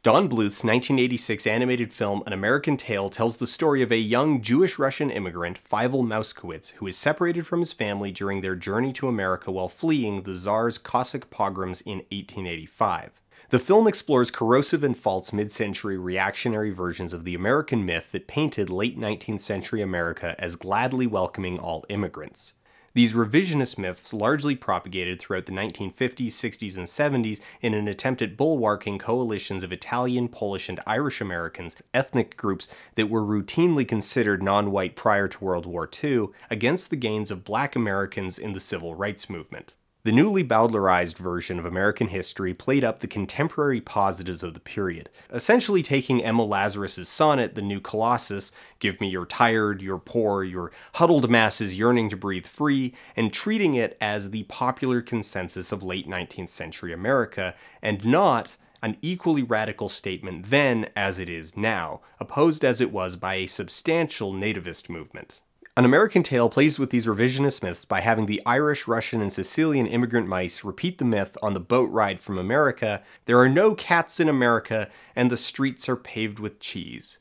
Don Bluth's 1986 animated film An American Tail tells the story of a young Jewish-Russian immigrant, Fievel Mouskowitz, who is separated from his family during their journey to America while fleeing the Tsar's Cossack pogroms in 1885. The film explores corrosive and false mid-century reactionary versions of the American myth that painted late 19th century America as gladly welcoming all immigrants. These revisionist myths largely propagated throughout the 1950s, 60s, and 70s in an attempt at bulwarking coalitions of Italian, Polish, and Irish Americans, ethnic groups that were routinely considered non-white prior to World War II, against the gains of black Americans in the civil rights movement. The newly Bowdlerized version of American history played up the contemporary positives of the period, essentially taking Emma Lazarus's sonnet, The New Colossus, give me your tired, your poor, your huddled masses yearning to breathe free, and treating it as the popular consensus of late 19th century America, and not an equally radical statement then as it is now, opposed as it was by a substantial nativist movement. An American Tail plays with these revisionist myths by having the Irish, Russian, and Sicilian immigrant mice repeat the myth on the boat ride from America, there are no cats in America, and the streets are paved with cheese.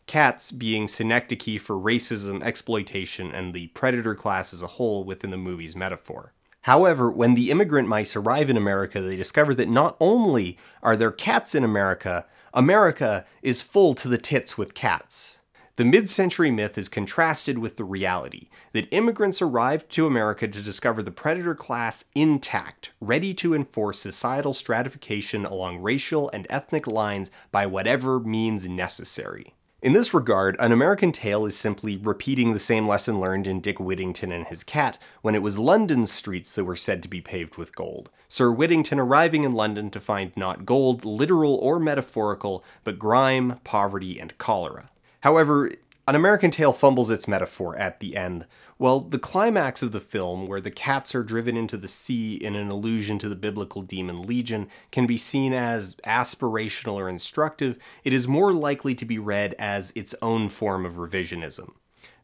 Cats being synecdoche for racism, exploitation, and the predator class as a whole within the movie's metaphor. However, when the immigrant mice arrive in America, they discover that not only are there cats in America, America is full to the tits with cats. The mid-century myth is contrasted with the reality that immigrants arrived to America to discover the predator class intact, ready to enforce societal stratification along racial and ethnic lines by whatever means necessary. In this regard, An American Tail is simply repeating the same lesson learned in Dick Whittington and His Cat when it was London's streets that were said to be paved with gold. Sir Whittington arriving in London to find not gold, literal or metaphorical, but grime, poverty, and cholera. However, An American Tail fumbles its metaphor at the end. Well, the climax of the film, where the cats are driven into the sea in an allusion to the biblical demon Legion, can be seen as aspirational or instructive, it is more likely to be read as its own form of revisionism.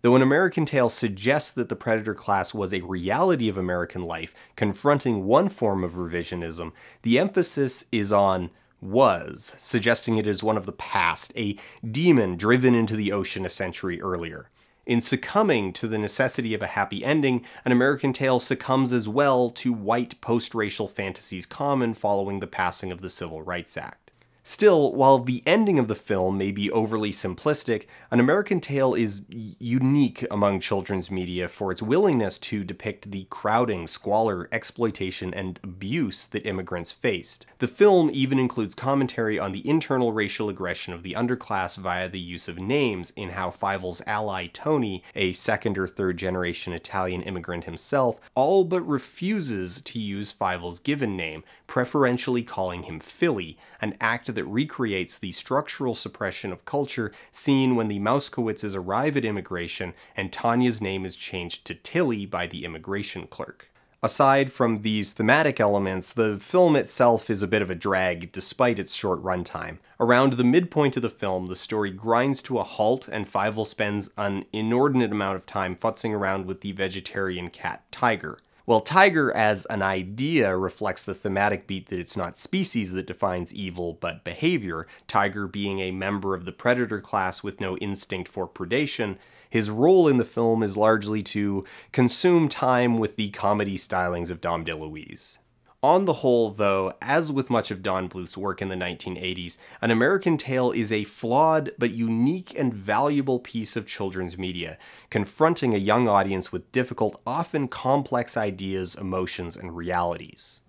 Though An American Tail suggests that the predator class was a reality of American life, confronting one form of revisionism, the emphasis is on was, suggesting it is one of the past, a demon driven into the ocean a century earlier. In succumbing to the necessity of a happy ending, An American Tail succumbs as well to white post-racial fantasies common following the passing of the Civil Rights Act. Still, while the ending of the film may be overly simplistic, An American Tail is unique among children's media for its willingness to depict the crowding, squalor, exploitation, and abuse that immigrants faced. The film even includes commentary on the internal racial aggression of the underclass via the use of names in how Fievel's ally Tony, a second or third generation Italian immigrant himself, all but refuses to use Fievel's given name, preferentially calling him Philly, an act that recreates the structural suppression of culture seen when the Mouskowitzes arrive at immigration and Tanya's name is changed to Tilly by the immigration clerk. Aside from these thematic elements, the film itself is a bit of a drag despite its short runtime. Around the midpoint of the film, the story grinds to a halt and Fievel spends an inordinate amount of time futzing around with the vegetarian cat Tiger. While Tiger as an idea reflects the thematic beat that it's not species that defines evil, but behavior, Tiger being a member of the predator class with no instinct for predation, his role in the film is largely to consume time with the comedy stylings of Dom DeLuise. On the whole, though, as with much of Don Bluth's work in the 1980s, An American Tail is a flawed but unique and valuable piece of children's media, confronting a young audience with difficult, often complex ideas, emotions, and realities.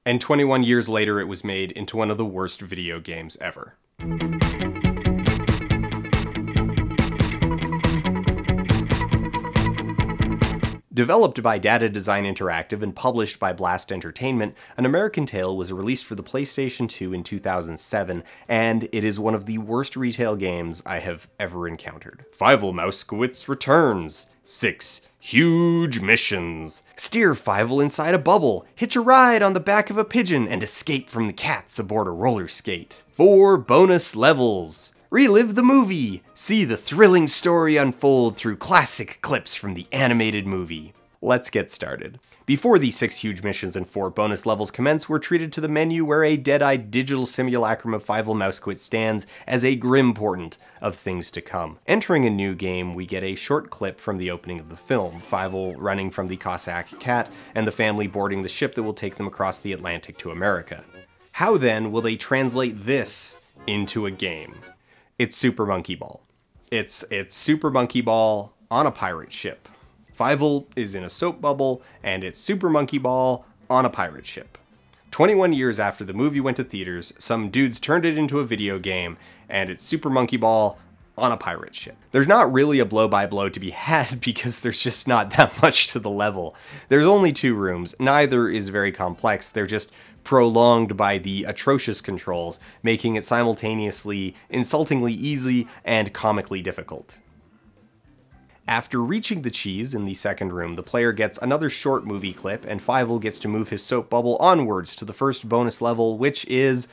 And 21 years later, it was made into one of the worst video games ever. Developed by Data Design Interactive and published by Blast Entertainment, An American Tail was released for the PlayStation 2 in 2007, and it is one of the worst retail games I have ever encountered. Fievel Mouskowitz returns. 6 huge missions. Steer Fievel inside a bubble, hitch a ride on the back of a pigeon, and escape from the cats aboard a roller skate. 4 bonus levels. Relive the movie! See the thrilling story unfold through classic clips from the animated movie. Let's get started. Before these 6 huge missions and 4 bonus levels commence, we're treated to the menu where a dead-eyed digital simulacrum of Fievel Mousekewitz stands as a grim portent of things to come. Entering a new game, we get a short clip from the opening of the film, Fievel running from the Cossack cat and the family boarding the ship that will take them across the Atlantic to America. How then will they translate this into a game? It's Super Monkey Ball. It's Super Monkey Ball on a pirate ship. Fievel is in a soap bubble, and it's Super Monkey Ball on a pirate ship. 21 years after the movie went to theaters, some dudes turned it into a video game, and it's Super Monkey Ball on a pirate ship. There's not really a blow-by-blow to be had because there's just not that much to the level. There's only 2 rooms, neither is very complex, they're just prolonged by the atrocious controls, making it simultaneously insultingly easy and comically difficult. After reaching the cheese in the second room, the player gets another short movie clip, and Fievel gets to move his soap bubble onwards to the first bonus level, which is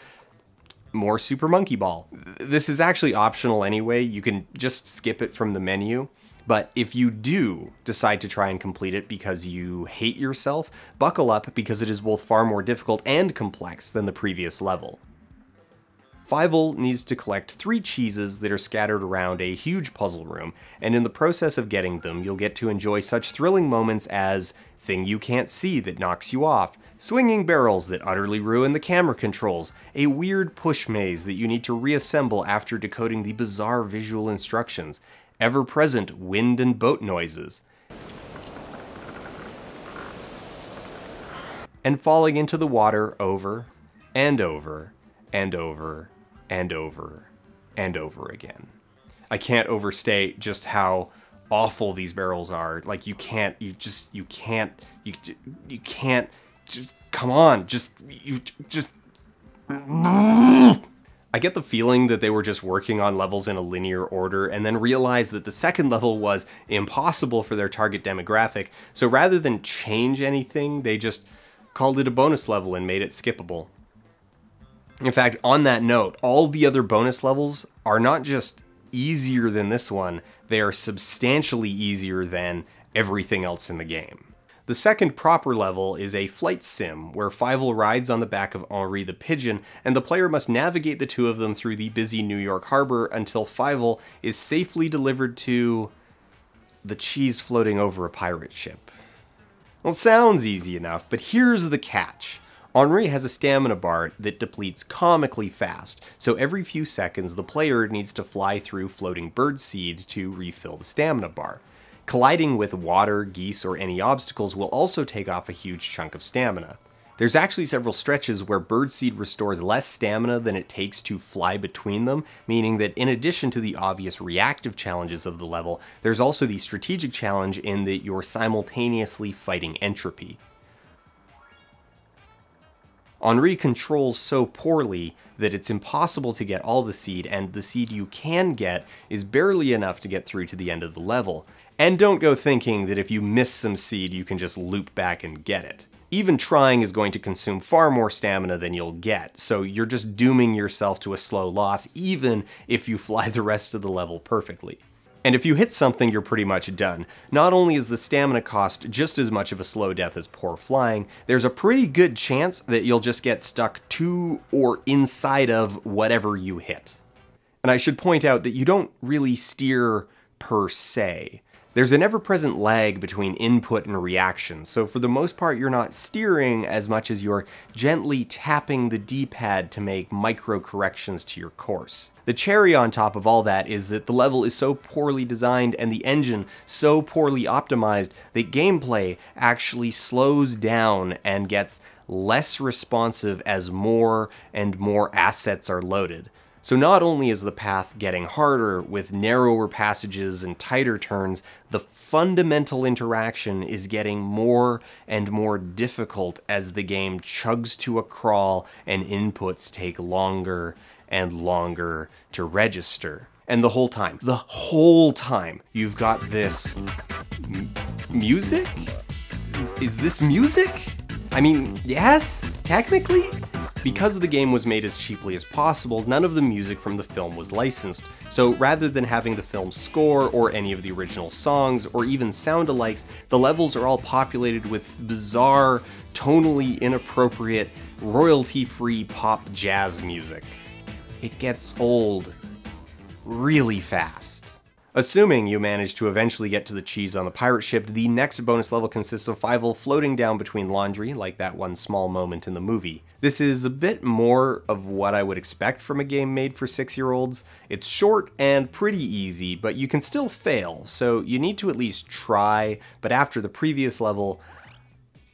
more Super Monkey Ball. This is actually optional anyway, you can just skip it from the menu, but if you do decide to try and complete it because you hate yourself, buckle up because it is both far more difficult and complex than the previous level. Fievel needs to collect 3 cheeses that are scattered around a huge puzzle room, and in the process of getting them, you'll get to enjoy such thrilling moments as Thing You Can't See that knocks you off, swinging barrels that utterly ruin the camera controls, a weird push maze that you need to reassemble after decoding the bizarre visual instructions, ever-present wind and boat noises, and falling into the water over and over and over and over and over again. I can't overstate just how awful these barrels are. Like, you can't, just, come on, I get the feeling that they were just working on levels in a linear order and then realized that the second level was impossible for their target demographic, so rather than change anything, they just called it a bonus level and made it skippable. In fact, on that note, all the other bonus levels are not just easier than this one, they are substantially easier than everything else in the game. The second proper level is a flight sim, where Fievel rides on the back of Henri the Pigeon, and the player must navigate the 2 of them through the busy New York harbor until Fievel is safely delivered to the cheese floating over a pirate ship. Well, it sounds easy enough, but here's the catch. Henri has a stamina bar that depletes comically fast, so every few seconds the player needs to fly through floating bird seed to refill the stamina bar. Colliding with water, geese, or any obstacles will also take off a huge chunk of stamina. There's actually several stretches where birdseed restores less stamina than it takes to fly between them, meaning that in addition to the obvious reactive challenges of the level, there's also the strategic challenge in that you're simultaneously fighting entropy. Henri controls so poorly that it's impossible to get all the seed, and the seed you can get is barely enough to get through to the end of the level. And don't go thinking that if you miss some seed you can just loop back and get it. Even trying is going to consume far more stamina than you'll get, so you're just dooming yourself to a slow loss even if you fly the rest of the level perfectly. And if you hit something, you're pretty much done. Not only is the stamina cost just as much of a slow death as poor flying, there's a pretty good chance that you'll just get stuck to or inside of whatever you hit. And I should point out that you don't really steer per se. There's an ever-present lag between input and reaction, so for the most part you're not steering as much as you're gently tapping the D-pad to make micro corrections to your course. The cherry on top of all that is that the level is so poorly designed and the engine so poorly optimized that gameplay actually slows down and gets less responsive as more and more assets are loaded. So not only is the path getting harder with narrower passages and tighter turns, the fundamental interaction is getting more and more difficult as the game chugs to a crawl and inputs take longer and longer to register. And the whole time, you've got this music? Is this music? I mean, yes, technically, Because the game was made as cheaply as possible, none of the music from the film was licensed, so rather than having the film's score or any of the original songs or even sound-alikes, the levels are all populated with bizarre, tonally inappropriate, royalty-free pop jazz music. It gets old really fast. Assuming you manage to eventually get to the cheese on the pirate ship, the next bonus level consists of Fievel floating down between laundry, like that one small moment in the movie. This is a bit more of what I would expect from a game made for 6-year-olds. It's short and pretty easy, but you can still fail, so you need to at least try, but after the previous level,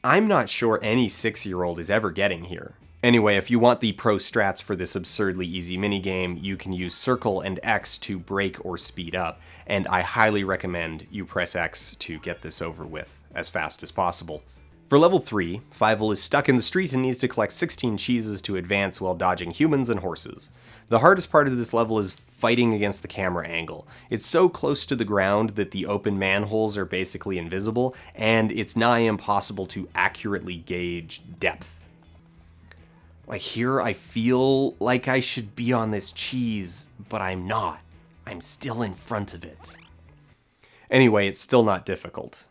I'm not sure any 6-year-old is ever getting here. Anyway, if you want the pro strats for this absurdly easy minigame, you can use circle and X to brake or speed up, and I highly recommend you press X to get this over with as fast as possible. For level 3, Fievel is stuck in the street and needs to collect 16 cheeses to advance while dodging humans and horses. The hardest part of this level is fighting against the camera angle. It's so close to the ground that the open manholes are basically invisible, and it's nigh impossible to accurately gauge depth. Like here, I feel like I should be on this cheese, but I'm not. I'm still in front of it. Anyway, it's still not difficult.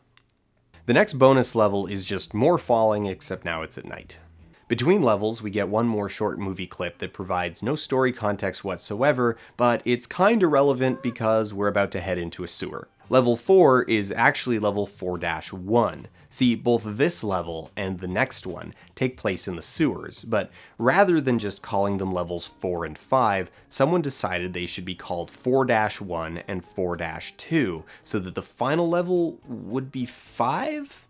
The next bonus level is just more falling, except now it's at night. Between levels, we get one more short movie clip that provides no story context whatsoever, but it's kinda relevant because we're about to head into a sewer. Level 4 is actually level 4-1. See, both this level and the next one take place in the sewers, but rather than just calling them levels 4 and 5, someone decided they should be called 4-1 and 4-2, so that the final level would be 5?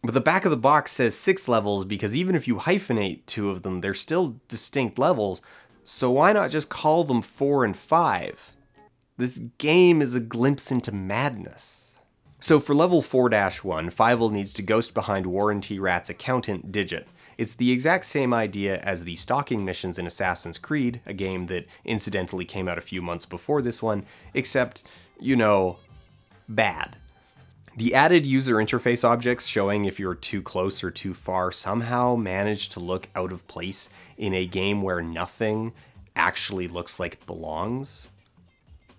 But the back of the box says 6 levels because even if you hyphenate 2 of them, they're still distinct levels, so why not just call them 4 and 5? This game is a glimpse into madness. So for level 4-1, Fievel needs to ghost behind Warren T. Rat's accountant, Digit. It's the exact same idea as the stalking missions in Assassin's Creed, a game that incidentally came out a few months before this one, except, you know, bad. The added user interface objects showing if you're too close or too far somehow manage to look out of place in a game where nothing actually looks like it belongs.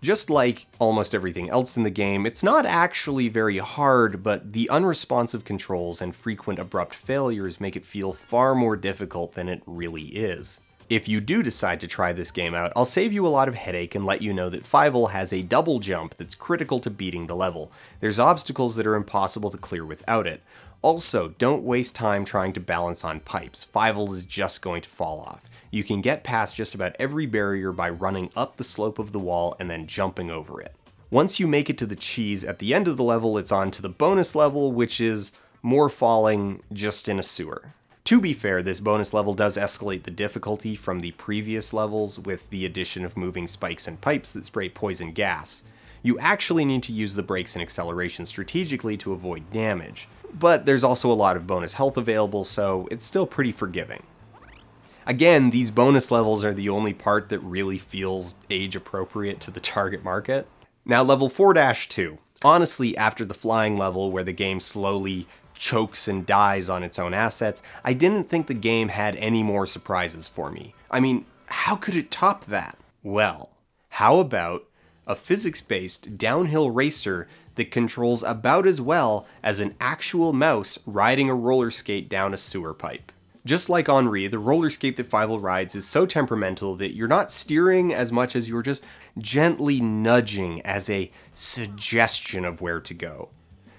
Just like almost everything else in the game, it's not actually very hard, but the unresponsive controls and frequent abrupt failures make it feel far more difficult than it really is. If you do decide to try this game out, I'll save you a lot of headache and let you know that Fievel has a double jump that's critical to beating the level. There's obstacles that are impossible to clear without it. Also, don't waste time trying to balance on pipes. Fievel is just going to fall off. You can get past just about every barrier by running up the slope of the wall and then jumping over it. Once you make it to the cheese at the end of the level, it's on to the bonus level, which is more falling just in a sewer. To be fair, this bonus level does escalate the difficulty from the previous levels with the addition of moving spikes and pipes that spray poison gas. You actually need to use the brakes and acceleration strategically to avoid damage, but there's also a lot of bonus health available, so it's still pretty forgiving. Again, these bonus levels are the only part that really feels age appropriate to the target market. Now level 4-2. Honestly, after the flying level where the game slowly chokes and dies on its own assets, I didn't think the game had any more surprises for me. I mean, how could it top that? Well, how about a physics-based downhill racer that controls about as well as an actual mouse riding a roller skate down a sewer pipe? Just like Henri, the roller skate that Fievel rides is so temperamental that you're not steering as much as you're just gently nudging as a suggestion of where to go.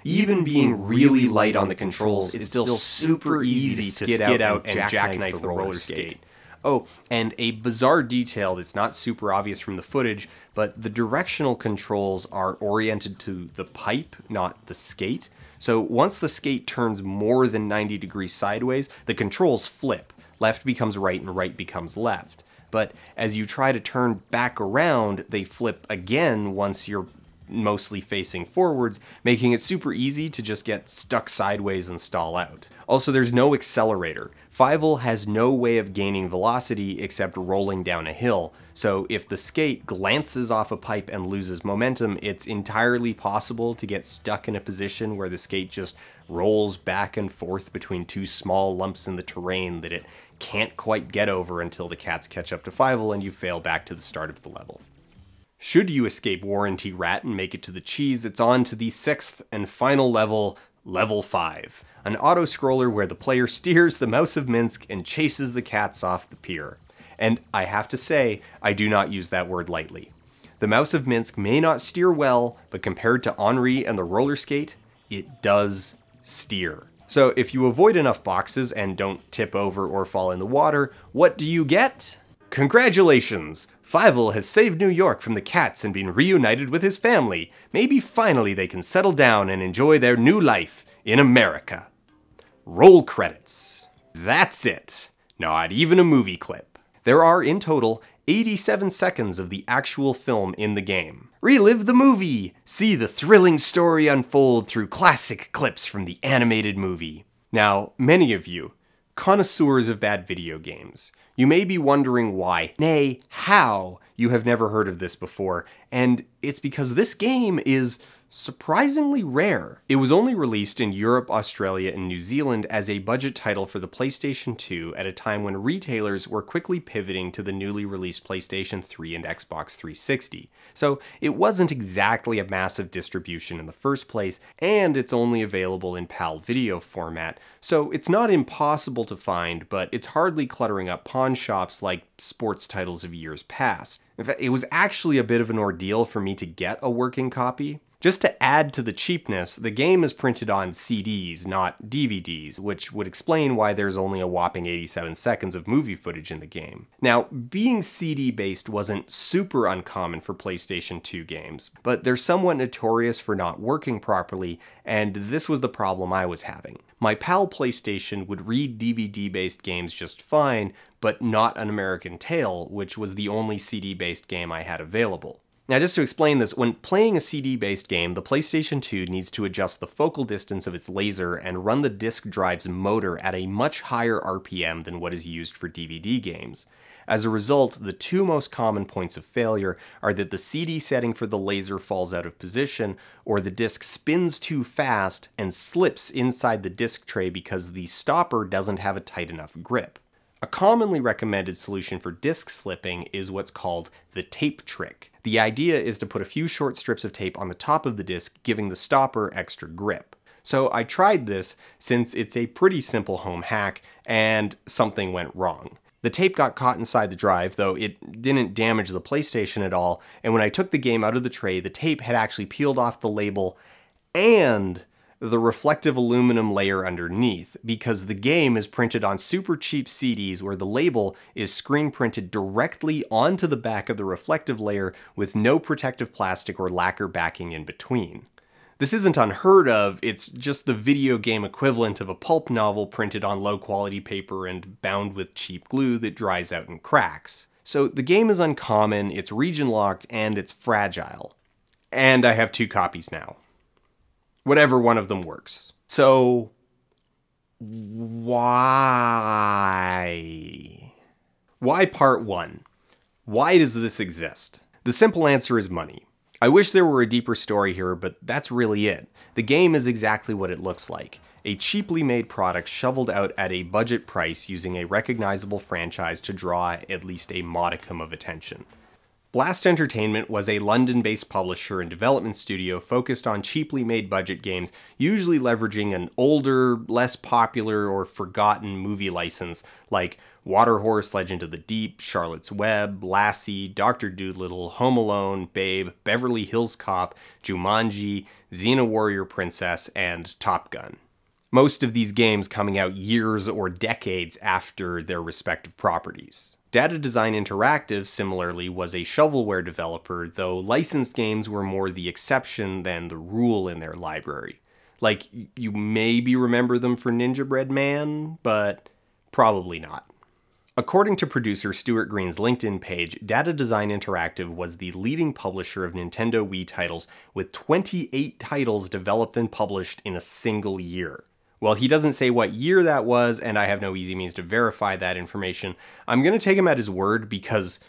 Even being really light on the controls, it's still super easy to skid out and jackknife the roller skate. Oh, and a bizarre detail that's not super obvious from the footage, but the directional controls are oriented to the pipe, not the skate. So once the skate turns more than 90 degrees sideways, the controls flip. Left becomes right and right becomes left. But as you try to turn back around, they flip again once you're mostly facing forwards, making it super easy to just get stuck sideways and stall out. Also, there's no accelerator. Fievel has no way of gaining velocity except rolling down a hill, so if the skate glances off a pipe and loses momentum, it's entirely possible to get stuck in a position where the skate just rolls back and forth between two small lumps in the terrain that it can't quite get over until the cats catch up to Fievel and you fail back to the start of the level. Should you escape Warranty Rat and make it to the cheese, it's on to the 6th and final level, Level 5. An auto-scroller where the player steers the Mouse of Minsk and chases the cats off the pier. And I have to say, I do not use that word lightly. The Mouse of Minsk may not steer well, but compared to Henri and the roller skate, it does steer. So if you avoid enough boxes and don't tip over or fall in the water, what do you get? Congratulations! Fievel has saved New York from the cats and been reunited with his family. Maybe finally they can settle down and enjoy their new life in America. Roll credits. That's it. Not even a movie clip. There are, in total, 87 seconds of the actual film in the game. Relive the movie! See the thrilling story unfold through classic clips from the animated movie. Now, many of you, connoisseurs of bad video games, you may be wondering why, nay, how, you have never heard of this before, and it's because this game is surprisingly rare. It was only released in Europe, Australia, and New Zealand as a budget title for the PlayStation 2 at a time when retailers were quickly pivoting to the newly released PlayStation 3 and Xbox 360. So it wasn't exactly a massive distribution in the first place, and it's only available in PAL video format, so it's not impossible to find, but it's hardly cluttering up pawn shops like sports titles of years past. In fact, it was actually a bit of an ordeal for me to get a working copy. Just to add to the cheapness, the game is printed on CDs, not DVDs, which would explain why there's only a whopping 87 seconds of movie footage in the game. Now, being CD-based wasn't super uncommon for PlayStation 2 games, but they're somewhat notorious for not working properly, and this was the problem I was having. My PAL PlayStation would read DVD-based games just fine, but not An American Tail, which was the only CD-based game I had available. Now, just to explain this, when playing a CD-based game, the PlayStation 2 needs to adjust the focal distance of its laser and run the disk drive's motor at a much higher RPM than what is used for DVD games. As a result, the two most common points of failure are that the CD setting for the laser falls out of position, or the disc spins too fast and slips inside the disc tray because the stopper doesn't have a tight enough grip. A commonly recommended solution for disc slipping is what's called the tape trick. The idea is to put a few short strips of tape on the top of the disc, giving the stopper extra grip. So I tried this since it's a pretty simple home hack, and something went wrong. The tape got caught inside the drive, though it didn't damage the PlayStation at all, and when I took the game out of the tray, the tape had actually peeled off the label and the reflective aluminum layer underneath, because the game is printed on super cheap CDs where the label is screen printed directly onto the back of the reflective layer with no protective plastic or lacquer backing in between. This isn't unheard of, it's just the video game equivalent of a pulp novel printed on low quality paper and bound with cheap glue that dries out and cracks. So the game is uncommon, it's region locked, and it's fragile. And I have 2 copies now. Whatever one of them works. So, why? Why part 1? Why does this exist? The simple answer is money. I wish there were a deeper story here, but that's really it. The game is exactly what it looks like. A cheaply made product shoveled out at a budget price using a recognizable franchise to draw at least a modicum of attention. Blast Entertainment was a London-based publisher and development studio focused on cheaply made budget games, usually leveraging an older, less popular, or forgotten movie license like Waterhorse, Legend of the Deep, Charlotte's Web, Lassie, Dr. Dolittle, Home Alone, Babe, Beverly Hills Cop, Jumanji, Xena Warrior Princess, and Top Gun. Most of these games coming out years or decades after their respective properties. Data Design Interactive, similarly, was a shovelware developer, though licensed games were more the exception than the rule in their library. Like, you maybe remember them for Ninja Bread Man, but probably not. According to producer Stuart Green's LinkedIn page, Data Design Interactive was the leading publisher of Nintendo Wii titles, with 28 titles developed and published in a single year. Well, he doesn't say what year that was, and I have no easy means to verify that information. I'm going to take him at his word because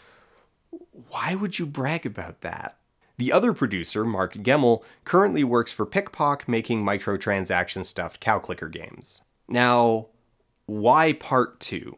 why would you brag about that? The other producer, Mark Gemmell, currently works for Pickpock, making microtransaction stuffed cow clicker games. Now, why part 2?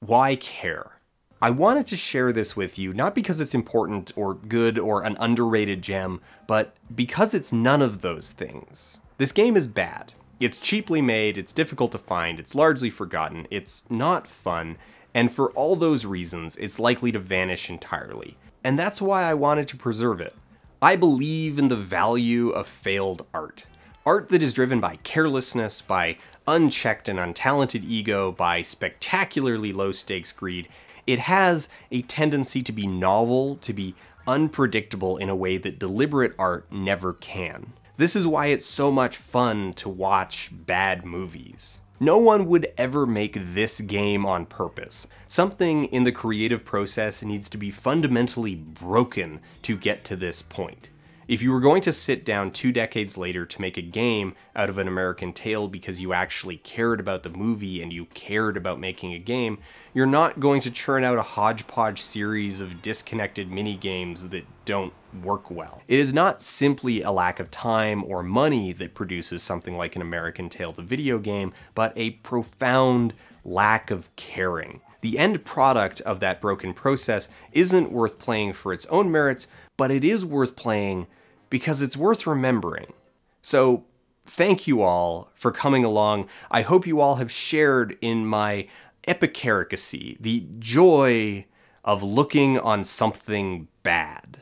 Why care? I wanted to share this with you, not because it's important or good or an underrated gem, but because it's none of those things. This game is bad. It's cheaply made, it's difficult to find, it's largely forgotten, it's not fun, and for all those reasons, it's likely to vanish entirely. And that's why I wanted to preserve it. I believe in the value of failed art. Art that is driven by carelessness, by unchecked and untalented ego, by spectacularly low-stakes greed. It has a tendency to be novel, to be unpredictable in a way that deliberate art never can. This is why it's so much fun to watch bad movies. No one would ever make this game on purpose. Something in the creative process needs to be fundamentally broken to get to this point. If you were going to sit down 2 decades later to make a game out of An American Tail because you actually cared about the movie and you cared about making a game, you're not going to churn out a hodgepodge series of disconnected mini-games that don't work well. It is not simply a lack of time or money that produces something like An American Tail the video game, but a profound lack of caring. The end product of that broken process isn't worth playing for its own merits, but it is worth playing because it's worth remembering. So thank you all for coming along. I hope you all have shared in my epicaricacy, the joy of looking on something bad.